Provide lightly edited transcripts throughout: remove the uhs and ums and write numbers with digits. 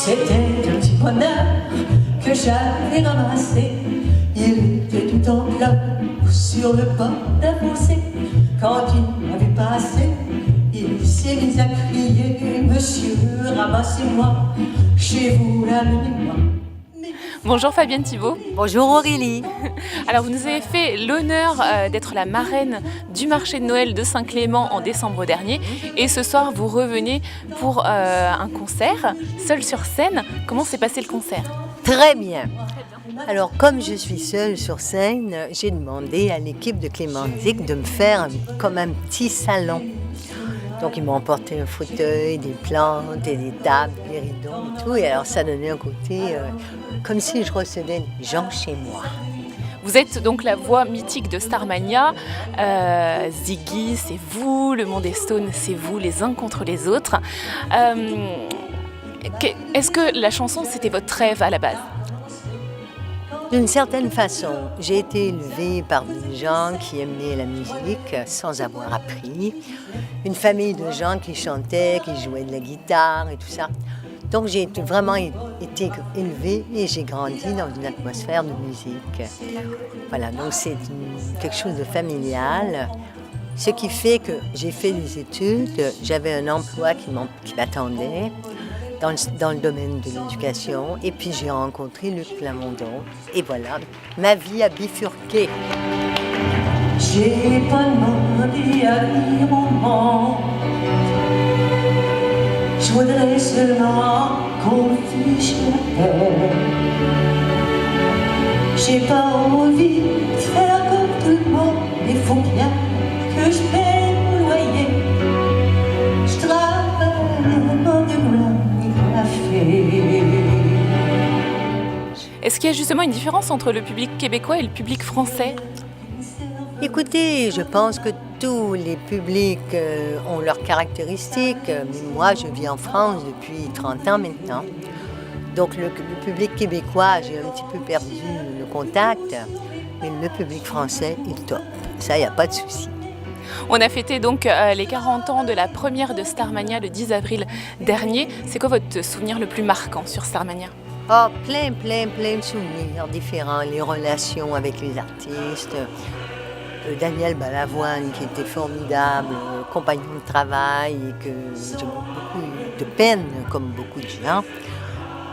C'était un petit bonheur que j'avais ramassé. Il était tout en pleurs sur le bord d'un fossé. Quand il m'avait passé, il s'est mis à crier: Monsieur, ramassez-moi, chez vous la mémoire. Bonjour Fabienne Thibault. Bonjour Aurélie. Alors vous nous avez fait l'honneur d'être la marraine du marché de Noël de Saint-Clément en décembre dernier. Et ce soir vous revenez pour un concert, seul sur scène. Comment s'est passé le concert? Très bien. Alors comme je suis seule sur scène, j'ai demandé à l'équipe de Clémentique de me faire comme un petit salon. Donc ils m'ont emporté un fauteuil, des plantes et des tables, des rideaux et tout. Et alors ça donnait un côté comme si je recevais des gens chez moi. Vous êtes donc la voix mythique de Starmania. Ziggy, c'est vous. Le Monde des Stones, c'est vous, les uns contre les autres. Est-ce que la chanson, c'était votre rêve à la base? D'une certaine façon, j'ai été élevée par des gens qui aimaient la musique sans avoir appris. Une famille de gens qui chantaient, qui jouaient de la guitare et tout ça. Donc j'ai vraiment été élevée et j'ai grandi dans une atmosphère de musique. Voilà, donc c'est quelque chose de familial. Ce qui fait que j'ai fait des études, j'avais un emploi qui m'attendait dans le domaine de l'éducation. Et puis j'ai rencontré Luc Plamondon. Et voilà, ma vie a bifurqué. J'ai pas demandé à vivre au monde. Je voudrais seulement qu'on fiche la paix. J'ai pas envie de faire comme tout le monde. Il faut bien que je paie mon loyer. Je travaille dans de grands cafés. Est-ce qu'il y a justement une différence entre le public québécois et le public français? Écoutez, je pense que tous les publics ont leurs caractéristiques. Moi, je vis en France depuis 30 ans maintenant. Donc le public québécois, j'ai un petit peu perdu le contact, mais le public français, il top. Ça, il n'y a pas de souci. On a fêté donc les 40 ans de la première de Starmania le 10 avril dernier. C'est quoi votre souvenir le plus marquant sur Starmania? Oh, plein de souvenirs différents. Les relations avec les artistes. Daniel Balavoine, qui était formidable, compagnon de travail, et que j'ai beaucoup de peine, comme beaucoup de gens.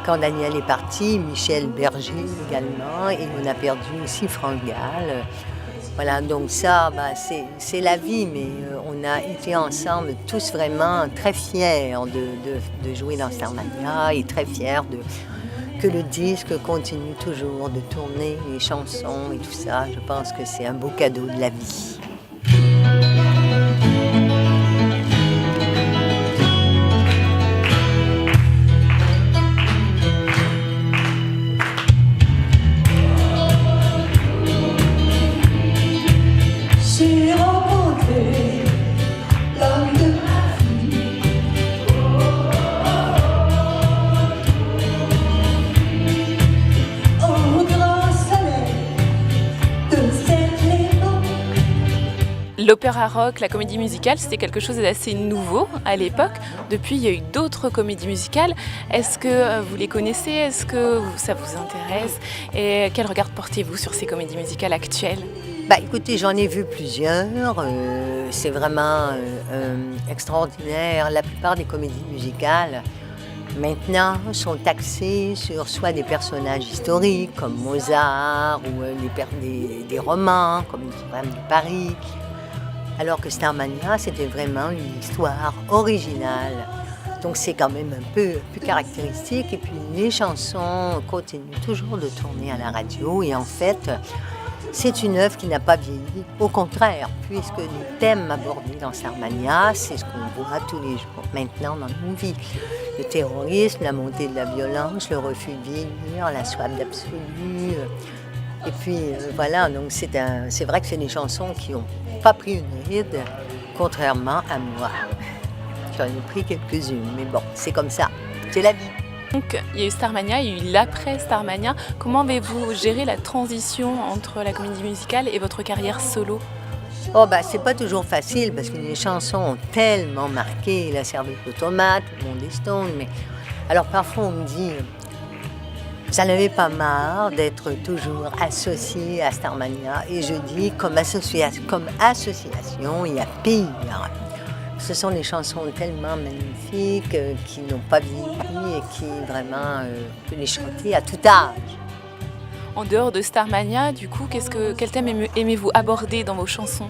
Quand Daniel est parti, Michel Berger également, et on a perdu aussi Franck Gall. Voilà, donc ça, c'est la vie, mais on a été ensemble tous vraiment très fiers de jouer dans Starmania et très fiers que le disque continue toujours de tourner, les chansons et tout ça. Je pense que c'est un beau cadeau de la vie. J'ai rencontré l'homme de ma vie. Au grand soleil de Saint-Clément. L'opéra rock, la comédie musicale, c'était quelque chose d'assez nouveau à l'époque. Depuis, il y a eu d'autres comédies musicales. Est-ce que vous les connaissez? Est-ce que ça vous intéresse? Et quel regard portez-vous sur ces comédies musicales actuelles? Écoutez, j'en ai vu plusieurs. C'est vraiment extraordinaire. La plupart des comédies musicales, maintenant, sont axées sur soit des personnages historiques, comme Mozart, ou des romans, comme Notre-Dame de Paris. Alors que Starmania, c'était vraiment une histoire originale. Donc c'est quand même un peu plus caractéristique. Et puis les chansons continuent toujours de tourner à la radio. Et en fait, c'est une œuvre qui n'a pas vieilli. Au contraire, puisque les thèmes abordés dans Starmania, c'est ce qu'on voit tous les jours maintenant dans nos vies. Le terrorisme, la montée de la violence, le refus de vieillir, la soif d'absolu. Et puis voilà, donc c'est vrai que c'est des chansons qui n'ont pas pris une ride, contrairement à moi. J'en ai pris quelques-unes, mais bon, c'est comme ça, c'est la vie. Donc, il y a eu Starmania, il y a eu l'après Starmania. Comment avez-vous géré la transition entre la comédie musicale et votre carrière solo? C'est pas toujours facile parce que les chansons ont tellement marqué, La Serviette aux tomates, Le Monde des Stones, mais Alors parfois on me dit, ça n'avait pas marre d'être toujours associé à Starmania. Et je dis, comme association, il y a pire. Ce sont des chansons tellement magnifiques qui n'ont pas vieilli et qui vraiment, on peut les chanter à tout âge. En dehors de Starmania, du coup, quel thème aimez-vous aborder dans vos chansons?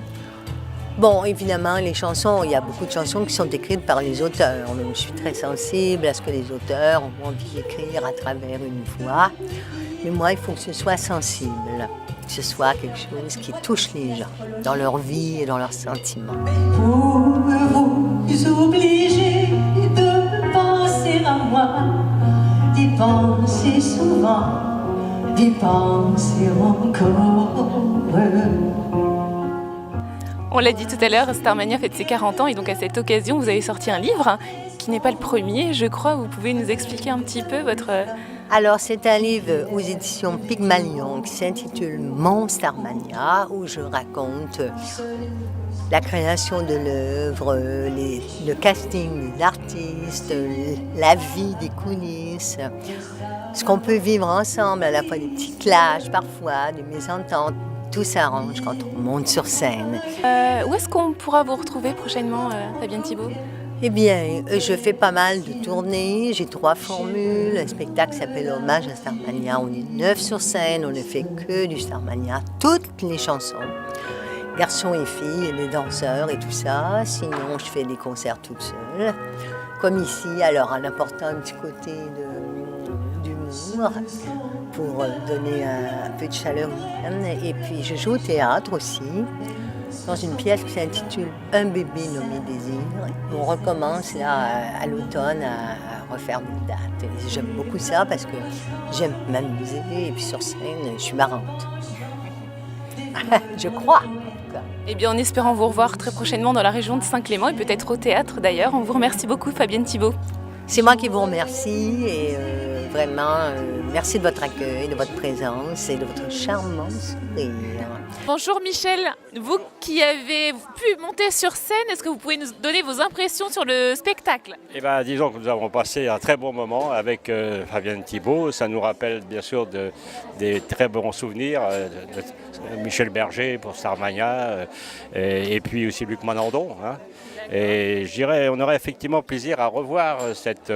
Bon, évidemment, les chansons, il y a beaucoup de chansons qui sont écrites par les auteurs. Je suis très sensible à ce que les auteurs ont envie d'écrire à travers une voix. Mais moi, il faut que ce soit sensible, que ce soit quelque chose qui touche les gens, dans leur vie et dans leurs sentiments. Pour vous obliger de penser à moi, d'y penser souvent, d'y penser encore. On l'a dit tout à l'heure, Starmania fête ses 40 ans et donc à cette occasion, vous avez sorti un livre qui n'est pas le premier, je crois. Vous pouvez nous expliquer un petit peu votre... Alors, c'est un livre aux éditions Pygmalion qui s'intitule Mon Starmania, où je raconte la création de l'œuvre, le casting des artistes, la vie des coulisses, ce qu'on peut vivre ensemble, à la fois des petits clashs parfois, des mésententes. Tout s'arrange quand on monte sur scène. Où est-ce qu'on pourra vous retrouver prochainement, Fabienne Thibault? Eh bien, je fais pas mal de tournées, j'ai 3 formules. Un spectacle s'appelle Hommage à Starmania. On est 9 sur scène, on ne fait que du Starmania, toutes les chansons. Garçons et filles, les danseurs et tout ça. Sinon, je fais des concerts toute seule. Comme ici, alors en apportant un petit côté d'humour pour donner un peu de chaleur humaine. Et puis, je joue au théâtre aussi, dans une pièce qui s'intitule Un bébé nommé Désir. On recommence là à l'automne à refaire des dates. Et j'aime beaucoup ça parce que j'aime m'amuser et puis sur scène, je suis marrante. Je crois. Eh bien, en espérant vous revoir très prochainement dans la région de Saint-Clément et peut-être au théâtre d'ailleurs. On vous remercie beaucoup, Fabienne Thibault. C'est moi qui vous remercie et vraiment merci de votre accueil, de votre présence et de votre charmant sourire. Bonjour Michel, vous qui avez pu monter sur scène, est-ce que vous pouvez nous donner vos impressions sur le spectacle? Eh bien, disons que nous avons passé un très bon moment avec Fabienne Thibault. Ça nous rappelle bien sûr des très bons souvenirs de Michel Berger pour Starmania et puis aussi Luc Manandon. Hein. Et je dirais, on aurait effectivement plaisir à revoir cette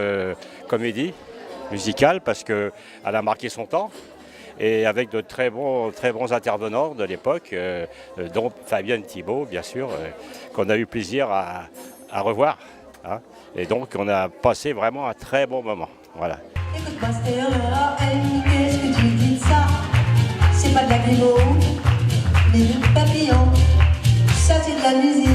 comédie musicale parce qu'elle a marqué son temps. Et avec de très bons intervenants de l'époque, dont Fabienne Thibault, bien sûr, qu'on a eu plaisir à revoir. Hein. Et donc, on a passé vraiment un très bon moment. Voilà. Écoute-moi, Stella, qu'est-ce que tu dis de ça? C'est pas de la grimaud, mais du papillon. Ça, c'est de la musique.